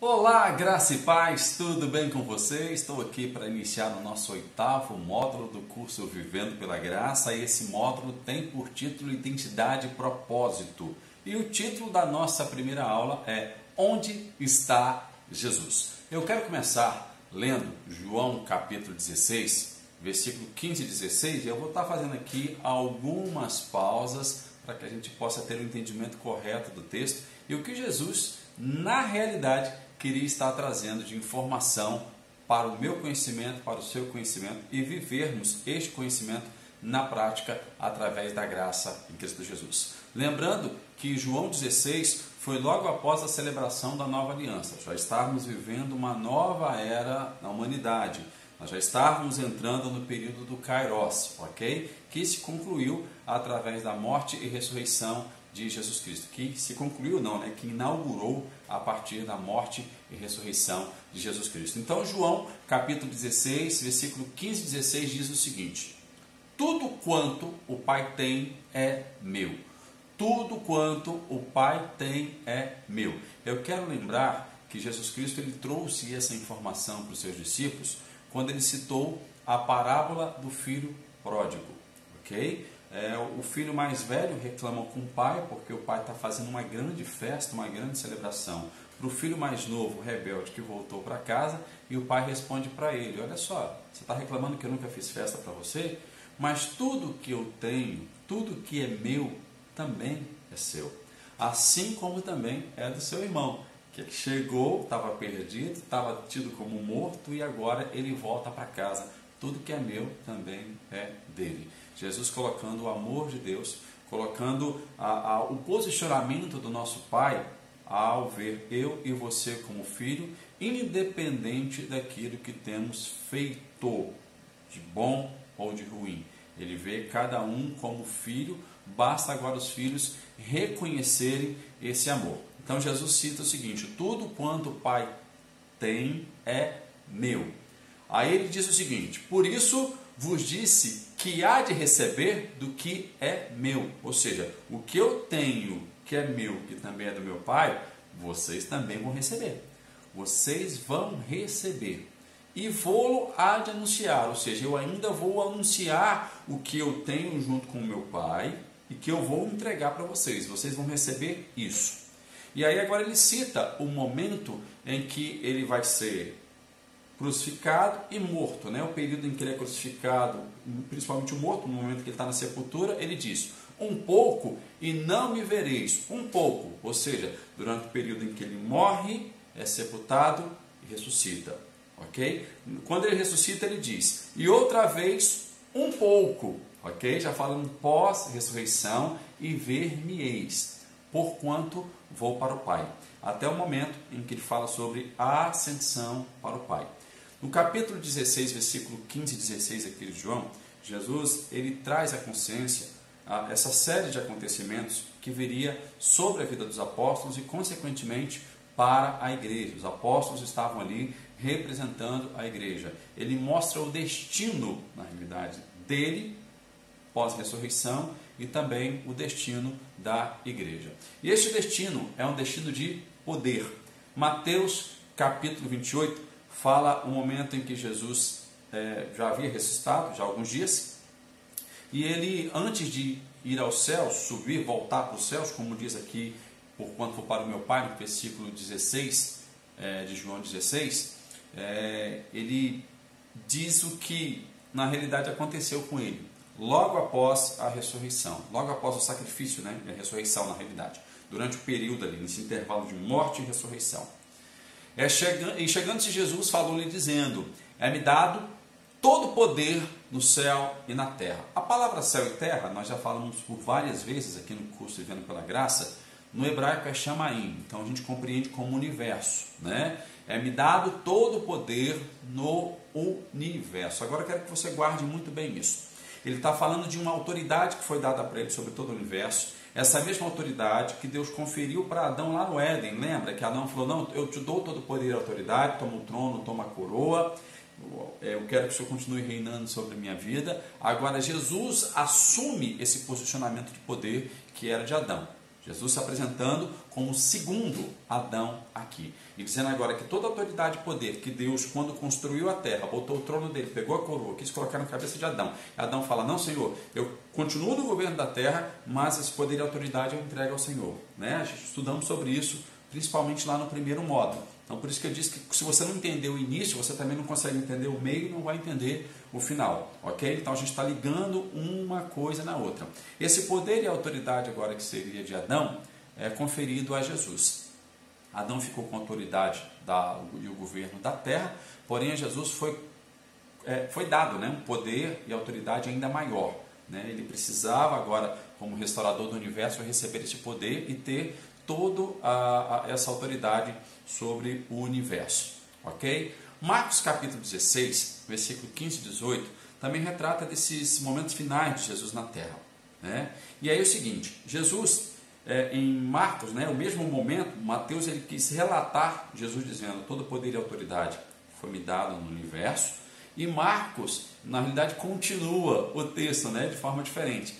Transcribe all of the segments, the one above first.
Olá, graça e paz, tudo bem com você? Estou aqui para iniciar o nosso 8º módulo do curso Vivendo pela Graça e esse módulo tem por título Identidade e Propósito. E o título da nossa primeira aula é Onde está Jesus? Eu quero começar lendo João capítulo 16, versículo 15 e 16 e eu vou estar fazendo aqui algumas pausas para que a gente possa ter o entendimento correto do texto e o que Jesus, na realidade, queria estar trazendo de informação para o meu conhecimento, para o seu conhecimento e vivermos este conhecimento na prática através da graça em Cristo Jesus. Lembrando que João 16 foi logo após a celebração da nova aliança. Já estávamos vivendo uma nova era na humanidade. Nós já estávamos entrando no período do Kairos, ok? Que se concluiu através da morte e ressurreição de Jesus Cristo, que se concluiu não, né? Que inaugurou a partir da morte e ressurreição de Jesus Cristo. Então João, capítulo 16, versículo 15 e 16 diz o seguinte: tudo quanto o Pai tem é meu. Tudo quanto o Pai tem é meu. Eu quero lembrar que Jesus Cristo ele trouxe essa informação para os seus discípulos quando ele citou a parábola do filho pródigo, ok? O filho mais velho reclama com o pai, porque o pai está fazendo uma grande festa, uma grande celebração para o filho mais novo, rebelde, que voltou para casa, e o pai responde para ele: olha só, você está reclamando que eu nunca fiz festa para você? Mas tudo que eu tenho, tudo que é meu, também é seu. Assim como também é do seu irmão, que chegou, estava perdido, estava tido como morto, e agora ele volta para casa. Tudo que é meu também é dele. Jesus colocando o amor de Deus, colocando o posicionamento do nosso Pai ao ver eu e você como filho, independente daquilo que temos feito, de bom ou de ruim. Ele vê cada um como filho, basta agora os filhos reconhecerem esse amor. Então Jesus cita o seguinte: tudo quanto o Pai tem é meu. Aí ele diz o seguinte: por isso vos disse que há de receber do que é meu. Ou seja, o que eu tenho, que é meu, que também é do meu Pai, vocês também vão receber. Vocês vão receber. E vou-lo há de anunciar. Ou seja, eu ainda vou anunciar o que eu tenho junto com o meu Pai e que eu vou entregar para vocês. Vocês vão receber isso. E aí agora ele cita o momento em que ele vai ser crucificado e morto, né? O período em que ele é crucificado, principalmente o morto, no momento que ele está na sepultura, ele diz: um pouco e não me vereis. Um pouco, ou seja, durante o período em que ele morre, é sepultado e ressuscita, ok? Quando ele ressuscita, ele diz: e outra vez, um pouco, ok? Já falando pós-ressurreição, e ver-me-eis, porquanto vou para o Pai. Até o momento em que ele fala sobre a ascensão para o Pai. No capítulo 16, versículo 15 e 16 aqui de João, Jesus ele traz à consciência essa série de acontecimentos que viria sobre a vida dos apóstolos e, consequentemente, para a igreja. Os apóstolos estavam ali representando a igreja. Ele mostra o destino, na realidade, dele, pós-ressurreição, e também o destino da igreja. E este destino é um destino de poder. Mateus, capítulo 28, fala o momento em que Jesus já havia ressuscitado, já há alguns dias, e ele, antes de ir aos céus, subir, voltar para os céus, como diz aqui, porquanto for para o meu Pai, no versículo 16 de João 16, ele diz o que na realidade aconteceu com ele, logo após a ressurreição, logo após o sacrifício, né? A ressurreição na realidade, durante o período ali, nesse intervalo de morte e ressurreição. E chegando-se Jesus, falou-lhe dizendo: é-me dado todo o poder no céu e na terra. A palavra céu e terra, nós já falamos por várias vezes aqui no curso Vivendo pela Graça, no hebraico é Shamaim, então a gente compreende como universo, né? É-me dado todo o poder no universo. Agora eu quero que você guarde muito bem isso. Ele está falando de uma autoridade que foi dada para ele sobre todo o universo. Essa mesma autoridade que Deus conferiu para Adão lá no Éden. Lembra que Adão falou: não, eu te dou todo o poder e autoridade, toma o trono, toma a coroa, eu quero que o Senhor continue reinando sobre a minha vida. Agora Jesus assume esse posicionamento de poder que era de Adão. Jesus se apresentando como o segundo Adão aqui. E dizendo agora que toda autoridade e poder que Deus, quando construiu a terra, botou o trono dele, pegou a coroa, quis colocar na cabeça de Adão. Adão fala, não, Senhor, eu continuo no governo da terra, mas esse poder e autoridade eu entrego ao Senhor. Né? A gente estudamos sobre isso, principalmente lá no primeiro módulo. Então, por isso que eu disse que se você não entender o início, você também não consegue entender o meio e não vai entender o final, ok? Então, a gente está ligando uma coisa na outra. Esse poder e autoridade agora que seria de Adão é conferido a Jesus. Adão ficou com a autoridade e o governo da terra, porém a Jesus foi dado, né, um poder e autoridade ainda maior. Né? Ele precisava agora, como restaurador do universo, receber esse poder e ter toda essa autoridade sobre o universo. Ok? Marcos capítulo 16, versículo 15 e 18, também retrata desses momentos finais de Jesus na terra. Né? E aí é o seguinte, Jesus, em Marcos, né, o mesmo momento, Mateus ele quis relatar Jesus dizendo, todo poder e autoridade foi me dado no universo, e Marcos, na realidade, continua o texto, né, de forma diferente.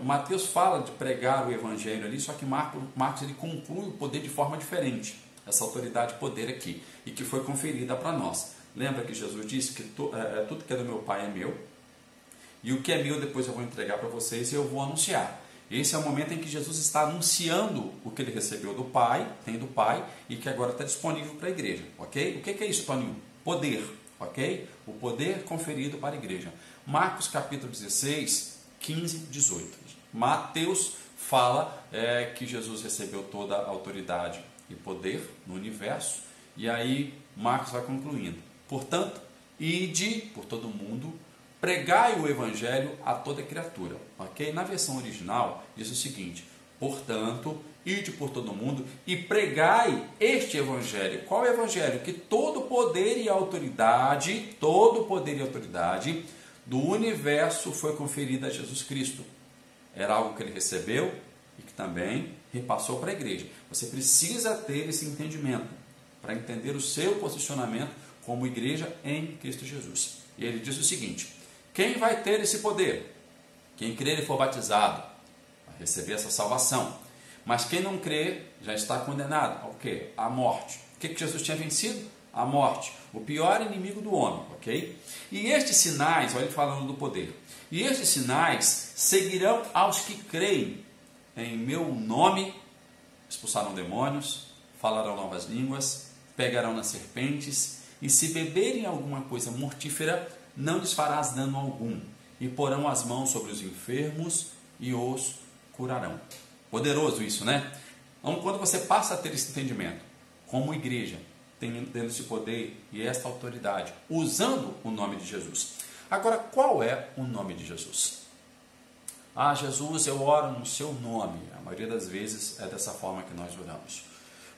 Mateus fala de pregar o evangelho ali, só que Marcos ele conclui o poder de forma diferente, essa autoridade e poder aqui, e que foi conferida para nós. Lembra que Jesus disse que tudo que é do meu Pai é meu, e o que é meu depois eu vou entregar para vocês e eu vou anunciar. Esse é o momento em que Jesus está anunciando o que ele recebeu do Pai, tem do Pai, e que agora está disponível para a igreja, ok? O que é isso, Toninho? Poder, ok? O poder conferido para a igreja. Marcos capítulo 16, 15, 18. Mateus fala que Jesus recebeu toda a autoridade e poder no universo, e aí Marcos vai concluindo. Portanto, ide por todo mundo, pregai o evangelho a toda criatura. Ok? Na versão original diz o seguinte, portanto, ide por todo mundo e pregai este evangelho. Qual é o evangelho? Que todo poder e autoridade do universo foi conferido a Jesus Cristo. Era algo que ele recebeu e que também repassou para a igreja. Você precisa ter esse entendimento para entender o seu posicionamento como igreja em Cristo Jesus. E ele diz o seguinte, quem vai ter esse poder? Quem crer e for batizado vai receber essa salvação. Mas quem não crer já está condenado ao quê? À morte. O que Jesus tinha vencido? A morte. O pior inimigo do homem, ok? E estes sinais, olha ele falando do poder. E estes sinais seguirão aos que creem. Em meu nome expulsarão demônios, falarão novas línguas, pegarão nas serpentes, e se beberem alguma coisa mortífera, não lhes farás dano algum, e porão as mãos sobre os enfermos e os curarão. Poderoso isso, né? Então, quando você passa a ter esse entendimento, como igreja, tendo esse poder e esta autoridade, usando o nome de Jesus. Agora, qual é o nome de Jesus? Ah, Jesus, eu oro no seu nome. A maioria das vezes é dessa forma que nós oramos.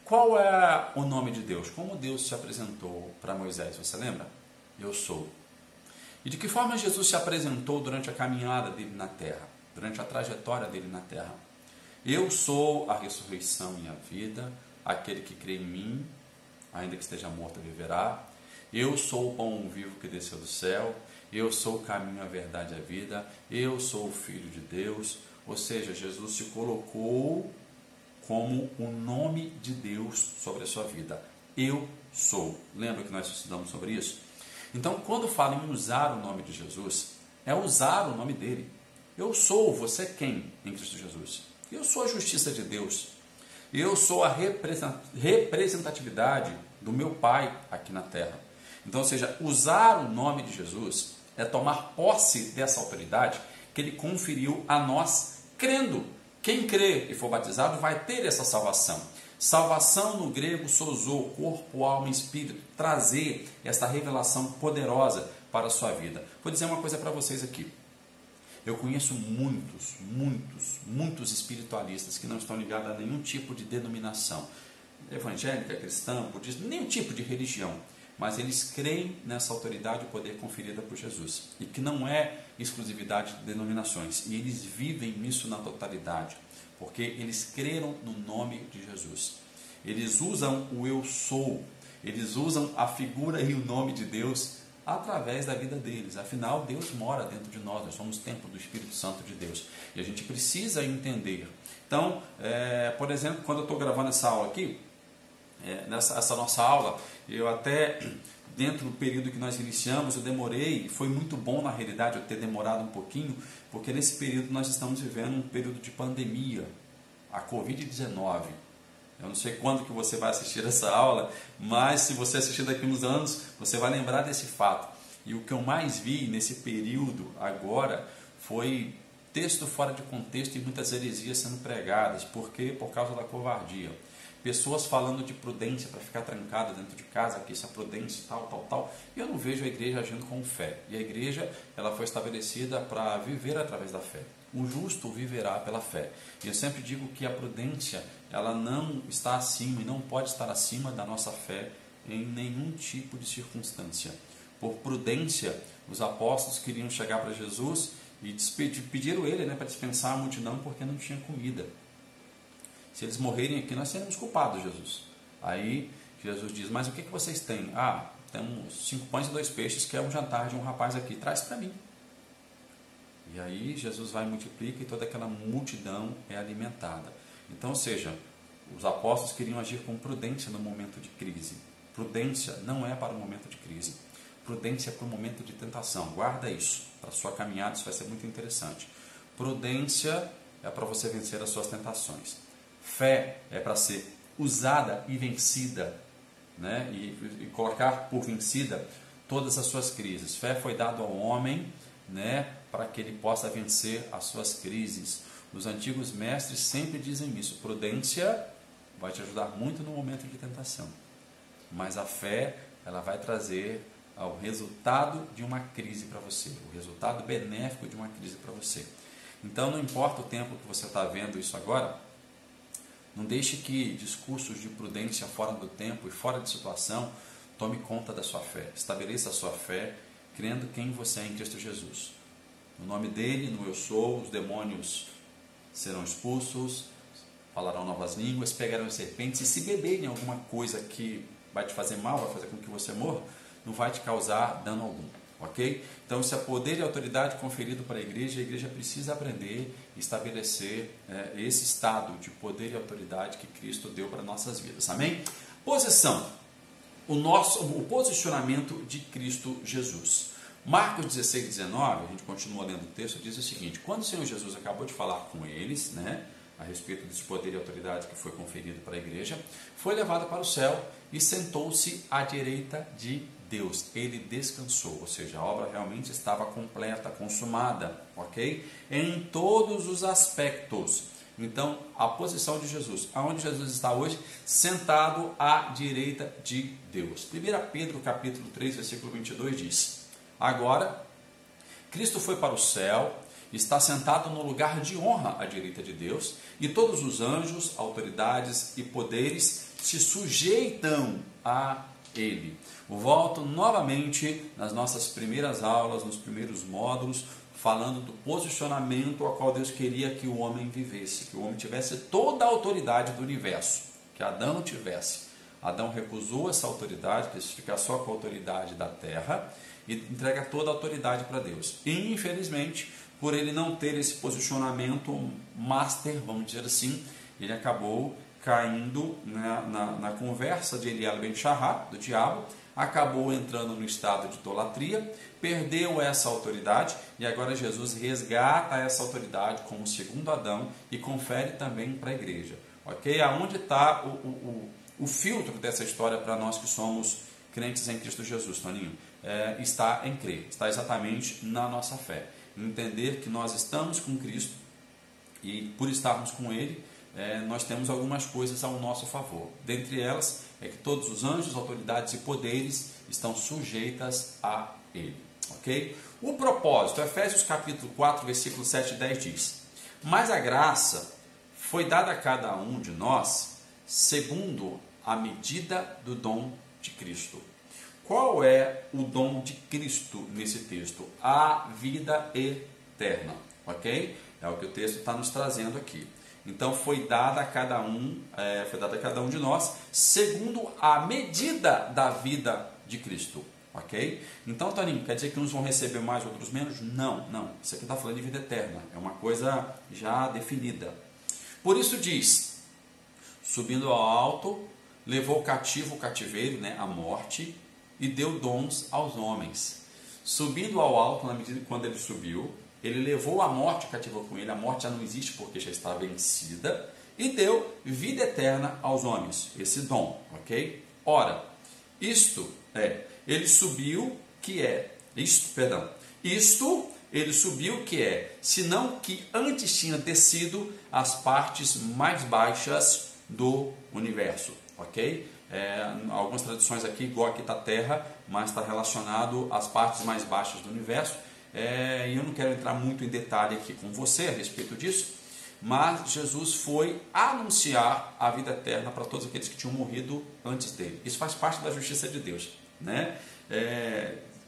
Qual é o nome de Deus? Como Deus se apresentou para Moisés, você lembra? Eu sou. E de que forma Jesus se apresentou durante a caminhada dele na terra, durante a trajetória dele na terra? Eu sou a ressurreição e a vida, aquele que crê em mim, ainda que esteja morto, viverá. Eu sou o pão vivo que desceu do céu, eu sou o caminho, a verdade e a vida, eu sou o Filho de Deus. Ou seja, Jesus se colocou como o nome de Deus sobre a sua vida. Eu sou. Lembra que nós estudamos sobre isso? Então, quando fala em usar o nome de Jesus, é usar o nome dele. Eu sou, você quem em Cristo Jesus? Eu sou a justiça de Deus. Eu sou a representatividade do meu Pai aqui na terra. Então, ou seja, usar o nome de Jesus é tomar posse dessa autoridade que ele conferiu a nós crendo. Quem crê e for batizado vai ter essa salvação. Salvação no grego, sozo, corpo, alma e espírito. Trazer esta revelação poderosa para a sua vida. Vou dizer uma coisa para vocês aqui. Eu conheço muitos espiritualistas que não estão ligados a nenhum tipo de denominação. Evangélica, cristã, budista, nenhum tipo de religião. Mas eles creem nessa autoridade e poder conferida por Jesus. E que não é exclusividade de denominações. E eles vivem nisso na totalidade. Porque eles creram no nome de Jesus. Eles usam o eu sou. Eles usam a figura e o nome de Deus através da vida deles. Afinal, Deus mora dentro de nós, nós somos templo do Espírito Santo de Deus. E a gente precisa entender. Então, por exemplo, quando eu estou gravando essa aula aqui, essa nossa aula, eu até, dentro do período que nós iniciamos, eu demorei, foi muito bom na realidade eu ter demorado um pouquinho, porque nesse período nós estamos vivendo um período de pandemia, a Covid-19. Eu não sei quando que você vai assistir essa aula, mas se você assistir daqui uns anos, você vai lembrar desse fato. E o que eu mais vi nesse período agora foi texto fora de contexto e muitas heresias sendo pregadas. Por quê? Por causa da covardia. Pessoas falando de prudência para ficar trancado dentro de casa, que isso é prudência, tal. E eu não vejo a igreja agindo com fé. E a igreja, ela foi estabelecida para viver através da fé. O justo viverá pela fé. E eu sempre digo que a prudência, ela não está acima e não pode estar acima da nossa fé em nenhum tipo de circunstância. Por prudência, os apóstolos queriam chegar para Jesus e pediram ele, para dispensar a multidão porque não tinha comida. Se eles morrerem aqui, nós seremos culpados, Jesus. Aí Jesus diz, mas o que vocês têm? Temos 5 pães e 2 peixes, que é um jantar de um rapaz aqui, traz para mim. E aí Jesus vai e multiplica e toda aquela multidão é alimentada. Então, ou seja, os apóstolos queriam agir com prudência no momento de crise. Prudência não é para o momento de crise. Prudência é para o momento de tentação. Guarda isso. Para a sua caminhada isso vai ser muito interessante. Prudência é para você vencer as suas tentações. Fé é para ser usada e vencida, e colocar por vencida todas as suas crises. Fé foi dada ao homem, para que ele possa vencer as suas crises. Os antigos mestres sempre dizem isso. Prudência vai te ajudar muito no momento de tentação. Mas a fé, ela vai trazer o resultado de uma crise para você. O resultado benéfico de uma crise para você. Então, não importa o tempo que você está vendo isso agora, não deixe que discursos de prudência fora do tempo e fora de situação tome conta da sua fé. Estabeleça a sua fé crendo quem você é em Cristo Jesus. No nome dele, no eu sou, os demônios serão expulsos, falarão novas línguas, pegarão serpentes, e se beberem alguma coisa que vai te fazer mal, vai fazer com que você morra, não vai te causar dano algum, ok? Então isso é poder e autoridade conferido para a igreja precisa aprender e estabelecer esse estado de poder e autoridade que Cristo deu para nossas vidas, amém? Posição, o posicionamento de Cristo Jesus. Marcos 16, 19, a gente continua lendo o texto, diz o seguinte: quando o Senhor Jesus acabou de falar com eles, a respeito desse poder e autoridade que foi conferido para a igreja, foi levado para o céu e sentou-se à direita de Deus. Ele descansou, ou seja, a obra realmente estava completa, consumada, ok? Em todos os aspectos. Então, a posição de Jesus, aonde Jesus está hoje? Sentado à direita de Deus. 1 Pedro capítulo 3, versículo 22 diz: agora, Cristo foi para o céu, está sentado no lugar de honra à direita de Deus, e todos os anjos, autoridades e poderes se sujeitam a Ele. Volto novamente nas nossas primeiras aulas, nos primeiros módulos, falando do posicionamento ao qual Deus queria que o homem vivesse, que o homem tivesse toda a autoridade do universo, que Adão não tivesse. Adão recusou essa autoridade, quis ficar só com a autoridade da terra, e entrega toda a autoridade para Deus. E, infelizmente, por ele não ter esse posicionamento master, vamos dizer assim, ele acabou caindo na conversa de Eliel Ben Shahar, do diabo, acabou entrando no estado de idolatria, perdeu essa autoridade e agora Jesus resgata essa autoridade como segundo Adão e confere também para a igreja. Ok? Aonde está o filtro dessa história para nós que somos crentes em Cristo Jesus, Toninho? Está em crer, está exatamente na nossa fé. Entender que nós estamos com Cristo e por estarmos com Ele, nós temos algumas coisas ao nosso favor. Dentre elas é que todos os anjos, autoridades e poderes estão sujeitas a Ele. Ok? O propósito, Efésios capítulo 4, versículo 7 e 10 diz: mas a graça foi dada a cada um de nós segundo a medida do dom de Cristo. Qual é o dom de Cristo nesse texto? A vida eterna, ok? É o que o texto está nos trazendo aqui. Então foi dada a cada um de nós segundo a medida da vida de Cristo. ok? Então, Toninho, quer dizer que uns vão receber mais, outros menos? Não, não. Isso aqui está falando de vida eterna. É uma coisa já definida. Por isso diz, subindo ao alto, levou cativo o cativeiro, né, a morte, e deu dons aos homens. Subindo ao alto, na medida que quando ele subiu, ele levou a morte, cativou com ele, a morte já não existe porque já está vencida, e deu vida eterna aos homens, esse dom, ok? Ora, ele subiu ele subiu que é, senão que antes tinha descido as partes mais baixas do universo, ok? Algumas traduções aqui, igual aqui está terra, mas está relacionado às partes mais baixas do universo, e eu não quero entrar muito em detalhe aqui com você a respeito disso, mas Jesus foi anunciar a vida eterna para todos aqueles que tinham morrido antes dele. Isso faz parte da justiça de Deus, né?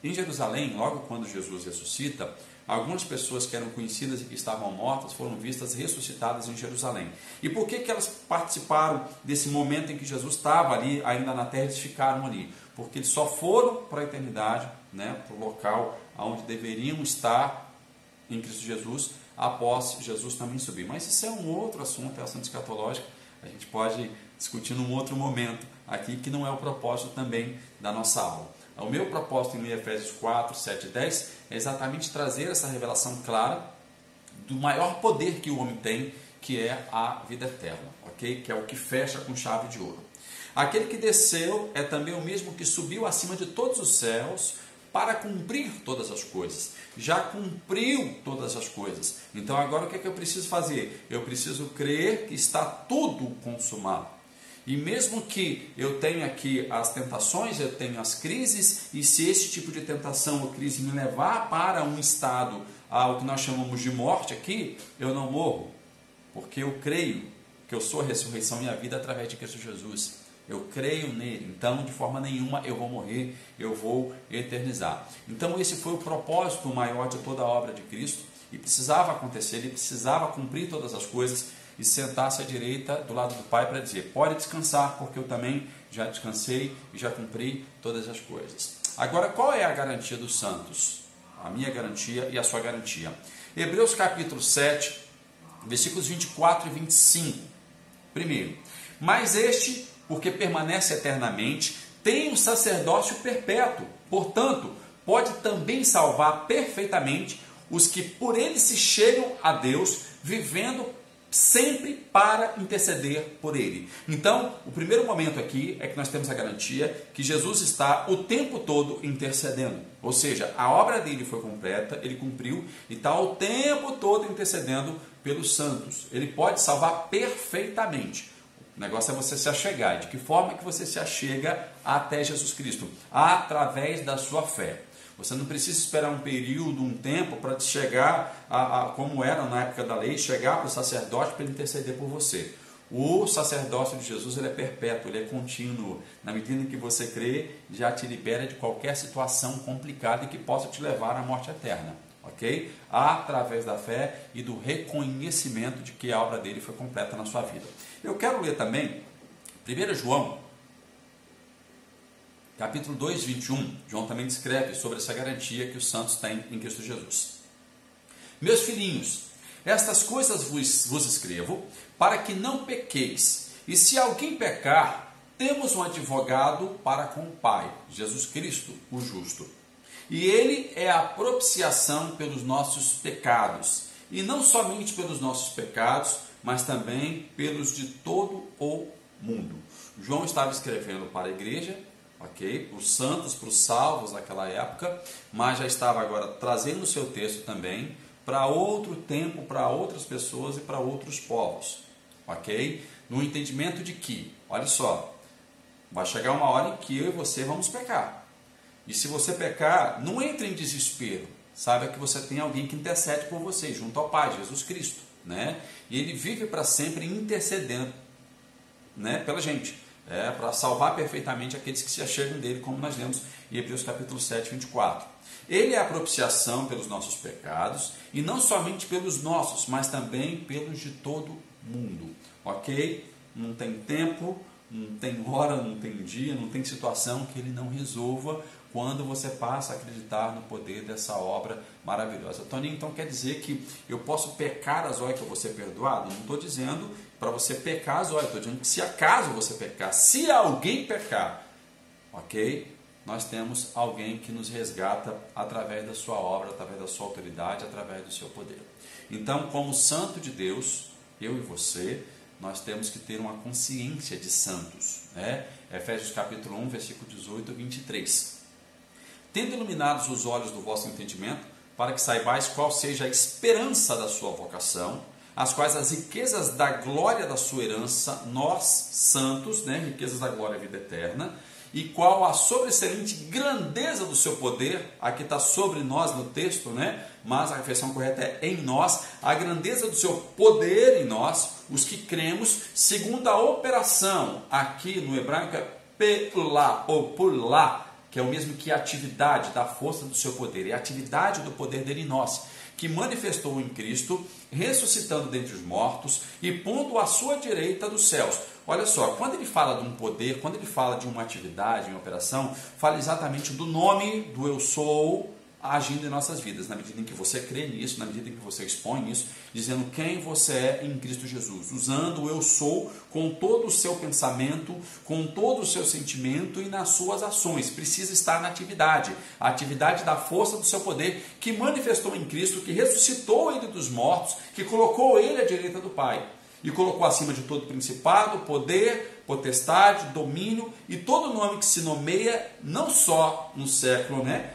Em Jerusalém, logo quando Jesus ressuscita, algumas pessoas que eram conhecidas e que estavam mortas foram vistas ressuscitadas em Jerusalém. E por que elas participaram desse momento em que Jesus estava ali, ainda na terra, eles ficaram ali? Porque eles só foram para a eternidade, né, para o local onde deveriam estar em Cristo Jesus, após Jesus também subir. Mas isso é um outro assunto, é assunto escatológico, a gente pode discutir num outro momento aqui, que não é o propósito também da nossa aula. O meu propósito em Efésios 4, 7 e 10 é exatamente trazer essa revelação clara do maior poder que o homem tem, que é a vida eterna, ok? Que é o que fecha com chave de ouro. Aquele que desceu é também o mesmo que subiu acima de todos os céus para cumprir todas as coisas. Já cumpriu todas as coisas. Então agora o que é que eu preciso fazer? Eu preciso crer que está tudo consumado. E mesmo que eu tenha aqui as tentações, eu tenho as crises, e se esse tipo de tentação ou crise me levar para um estado, ao que nós chamamos de morte aqui, eu não morro, porque eu creio que eu sou a ressurreição e a vida através de Cristo Jesus. Eu creio nele, então de forma nenhuma eu vou morrer, eu vou eternizar. Então esse foi o propósito maior de toda a obra de Cristo, e precisava acontecer, ele precisava cumprir todas as coisas, e sentar-se à direita do lado do Pai para dizer, pode descansar, porque eu também já descansei e já cumpri todas as coisas. Agora, qual é a garantia dos santos? A minha garantia e a sua garantia. Hebreus capítulo 7, versículos 24 e 25. Primeiro, mas este, porque permanece eternamente, tem um sacerdócio perpétuo, portanto, pode também salvar perfeitamente os que por ele se chegam a Deus, vivendo sempre para interceder por ele. Então, o primeiro momento aqui é que nós temos a garantia que Jesus está o tempo todo intercedendo. Ou seja, a obra dele foi completa, ele cumpriu e está o tempo todo intercedendo pelos santos. Ele pode salvar perfeitamente. O negócio é você se achegar. De que forma que você se achega até Jesus Cristo? Através da sua fé. Você não precisa esperar um período, um tempo, para chegar como era na época da lei, chegar para o sacerdote para ele interceder por você. O sacerdócio de Jesus ele é perpétuo, ele é contínuo. Na medida em que você crê, já te libera de qualquer situação complicada e que possa te levar à morte eterna. Ok? Através da fé e do reconhecimento de que a obra dele foi completa na sua vida. Eu quero ler também 1 João, capítulo 2, 21, João também descreve sobre essa garantia que os santos têm em Cristo Jesus. Meus filhinhos, estas coisas vos escrevo, para que não pequeis. E se alguém pecar, temos um advogado para com o Pai, Jesus Cristo, o justo. E ele é a propiciação pelos nossos pecados. E não somente pelos nossos pecados, mas também pelos de todo o mundo. João estava escrevendo para a igreja, ok? Para os santos, para os salvos daquela época, mas já estava agora trazendo o seu texto também para outro tempo, para outras pessoas e para outros povos, ok? No entendimento de que, olha só, vai chegar uma hora em que eu e você vamos pecar. E se você pecar, não entre em desespero. Saiba que você tem alguém que intercede por você, junto ao Pai, Jesus Cristo, né? E ele vive para sempre intercedendo, né, pela gente. Para salvar perfeitamente aqueles que se achegam dele, como nós lemos em Hebreus capítulo 7, 24. Ele é a propiciação pelos nossos pecados, e não somente pelos nossos, mas também pelos de todo mundo. Ok? Não tem tempo, não tem hora, não tem dia, não tem situação que Ele não resolva quando você passa a acreditar no poder dessa obra maravilhosa. Toninho, então quer dizer que eu posso pecar a zóia que eu vou ser perdoado? Não estou dizendo para você pecar a zóia, estou dizendo que se acaso você pecar, se alguém pecar, ok? Nós temos alguém que nos resgata através da sua obra, através da sua autoridade, através do seu poder. Então, como santo de Deus, eu e você, nós temos que ter uma consciência de santos, né? Efésios capítulo 1, versículo 18 a 23. Tendo iluminados os olhos do vosso entendimento, para que saibais qual seja a esperança da sua vocação, as quais as riquezas da glória da sua herança, nós, santos, né? Riquezas da glória, vida eterna, e qual a sobreexcelente grandeza do seu poder, aqui está sobre nós no texto, né? Mas a versão correta é em nós, a grandeza do seu poder em nós, os que cremos, segundo a operação, aqui no hebraico é pelá, ou pulá, que é o mesmo que a atividade da força do seu poder, é a atividade do poder dele em nós, que manifestou em Cristo, ressuscitando dentre os mortos e pondo à sua direita dos céus. Olha só, quando ele fala de um poder, quando ele fala de uma atividade, uma operação, fala exatamente do nome do eu sou agindo em nossas vidas, na medida em que você crê nisso, na medida em que você expõe isso, dizendo quem você é em Cristo Jesus, usando o eu sou com todo o seu pensamento, com todo o seu sentimento e nas suas ações. Precisa estar na atividade, a atividade da força do seu poder que manifestou em Cristo, que ressuscitou ele dos mortos, que colocou ele à direita do Pai e colocou acima de todo principado, poder, potestade, domínio e todo nome que se nomeia, não só no século, né,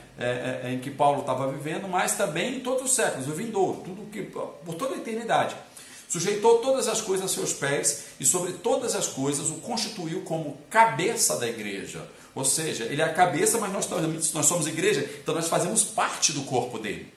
em que Paulo estava vivendo, mas também em todos os séculos, o vindouro, por toda a eternidade. Sujeitou todas as coisas a seus pés e sobre todas as coisas o constituiu como cabeça da igreja. Ou seja, ele é a cabeça, mas nós somos igreja, então nós fazemos parte do corpo dele.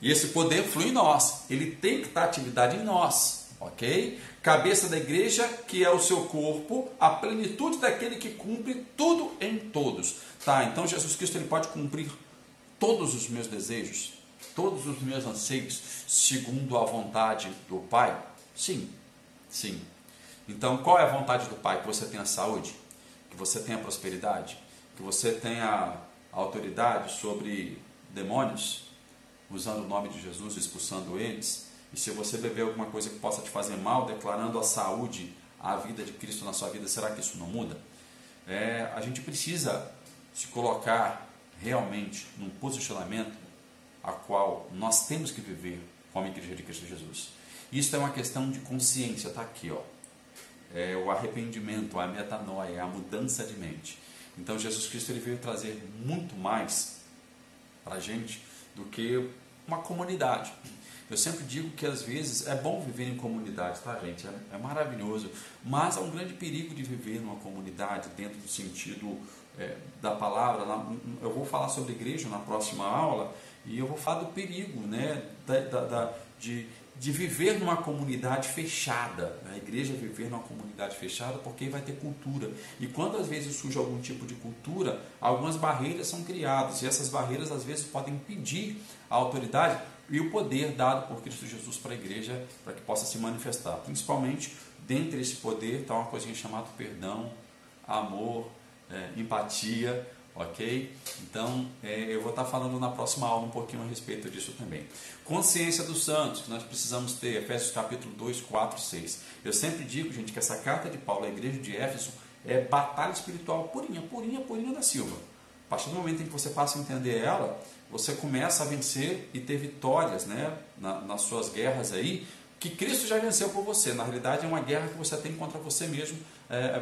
E esse poder flui em nós, ele tem que estar atividade em nós, ok? Cabeça da igreja, que é o seu corpo, a plenitude daquele que cumpre tudo em todos. Tá, então Jesus Cristo ele pode cumprir todos os meus desejos, todos os meus anseios, segundo a vontade do Pai? Sim, sim. Então, qual é a vontade do Pai? Que você tenha saúde, que você tenha prosperidade, que você tenha autoridade sobre demônios, usando o nome de Jesus, expulsando eles. E se você beber alguma coisa que possa te fazer mal, declarando a saúde, a vida de Cristo na sua vida, será que isso não muda? A gente precisa se colocar realmente num posicionamento a qual nós temos que viver como igreja de Cristo Jesus. Isso é uma questão de consciência, está aqui, ó. É o arrependimento, a metanoia, a mudança de mente. Então Jesus Cristo ele veio trazer muito mais para a gente do que uma comunidade. Eu sempre digo que às vezes é bom viver em comunidade, tá, gente? É maravilhoso, mas há um grande perigo de viver numa comunidade dentro do sentido da palavra. Eu vou falar sobre igreja na próxima aula e eu vou falar do perigo, né, de viver numa comunidade fechada. A igreja viver numa comunidade fechada porque vai ter cultura. E quando às vezes surge algum tipo de cultura, algumas barreiras são criadas. E essas barreiras às vezes podem impedir a autoridade e o poder dado por Cristo Jesus para a igreja, para que possa se manifestar. Principalmente, dentre esse poder, está uma coisinha chamada perdão, amor, empatia, ok? Então, eu vou estar falando na próxima aula um pouquinho a respeito disso também. Consciência dos santos, que nós precisamos ter, Efésios capítulo 2, 4, 6. Eu sempre digo, gente, que essa carta de Paulo à igreja de Éfeso é batalha espiritual purinha, purinha, purinha da Silva. A partir do momento em que você passa a entender ela, você começa a vencer e ter vitórias, né, nas suas guerras aí, que Cristo já venceu por você. Na realidade é uma guerra que você tem contra você mesmo,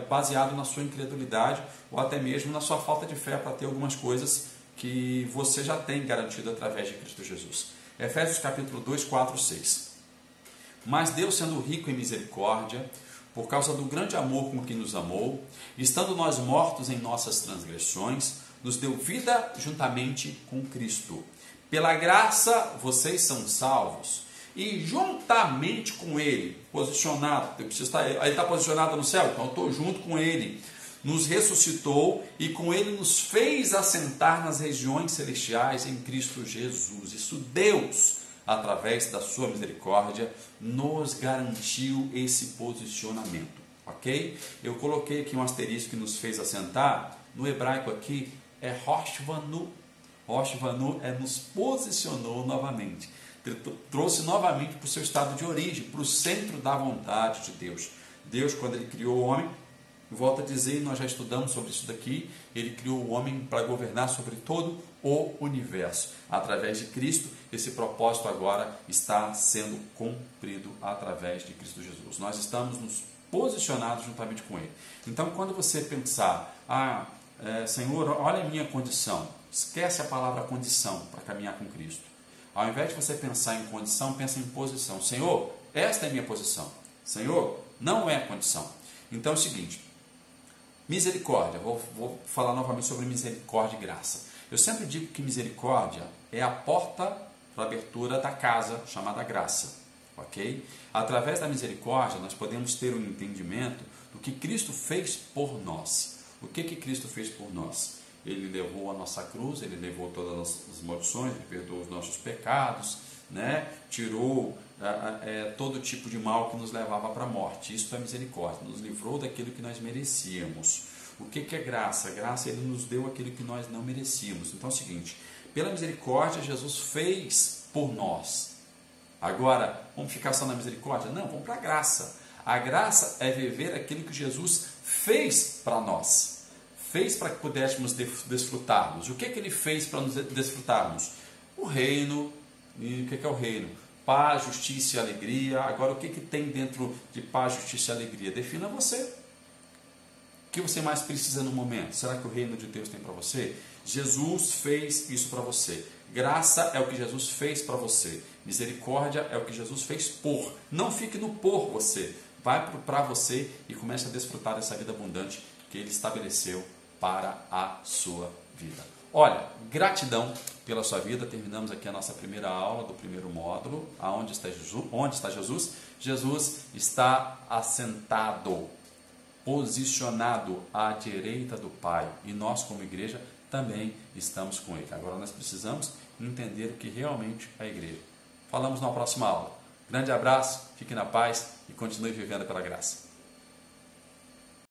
baseado na sua incredulidade ou até mesmo na sua falta de fé para ter algumas coisas que você já tem garantido através de Cristo Jesus. Efésios capítulo 2, 4, 6. Mas Deus, sendo rico em misericórdia, por causa do grande amor com que nos amou, estando nós mortos em nossas transgressões, nos deu vida juntamente com Cristo. Pela graça vocês são salvos. E juntamente com Ele, posicionado, ele está posicionado no céu, então eu estou junto com Ele, nos ressuscitou e com Ele nos fez assentar nas regiões celestiais em Cristo Jesus. Isso Deus, através da sua misericórdia, nos garantiu esse posicionamento. ok? Eu coloquei aqui um asterisco que nos fez assentar. No hebraico aqui é Roshvanu. Roshvanu é nos posicionou novamente. Ele trouxe novamente para o seu estado de origem, para o centro da vontade de Deus. Deus, quando Ele criou o homem, volto a dizer, nós já estudamos sobre isso daqui, Ele criou o homem para governar sobre todo o universo. Através de Cristo, esse propósito agora está sendo cumprido através de Cristo Jesus. Nós estamos nos posicionados juntamente com Ele. Então, quando você pensar, Senhor, olha a minha condição, esquece a palavra condição para caminhar com Cristo. Ao invés de você pensar em condição, pensa em posição. Senhor, esta é a minha posição. Senhor, não é a condição. Então é o seguinte, misericórdia, vou falar novamente sobre misericórdia e graça. Eu sempre digo que misericórdia é a porta para a abertura da casa chamada graça. Ok? Através da misericórdia, nós podemos ter um entendimento do que Cristo fez por nós. O que Cristo fez por nós? Ele levou a nossa cruz, Ele levou todas as maldições, Ele perdoou os nossos pecados, né? Tirou todo tipo de mal que nos levava para a morte. Isso é misericórdia, nos livrou daquilo que nós merecíamos. O que é graça? Graça, Ele nos deu aquilo que nós não merecíamos. Então é o seguinte, pela misericórdia, Jesus fez por nós. Agora, vamos ficar só na misericórdia? Não, vamos para a graça. A graça é viver aquilo que Jesus fez para nós. Fez para que pudéssemos desfrutarmos. O que Ele fez para nos desfrutarmos? O reino. E o que é o reino? Paz, justiça e alegria. Agora, o que tem dentro de paz, justiça e alegria? Defina você. O que você mais precisa no momento? Será que o reino de Deus tem para você? Jesus fez isso para você. Graça é o que Jesus fez para você. Misericórdia é o que Jesus fez por. Não fique no por você. Vai para você e comece a desfrutar dessa vida abundante que Ele estabeleceu para a sua vida. Olha, gratidão pela sua vida. Terminamos aqui a nossa primeira aula do primeiro módulo. Aonde está Jesus? Onde está Jesus? Jesus está assentado, posicionado à direita do Pai. E nós, como igreja, também estamos com Ele. Agora nós precisamos entender o que realmente é a igreja. Falamos na próxima aula. Grande abraço, fique na paz e continue vivendo pela graça.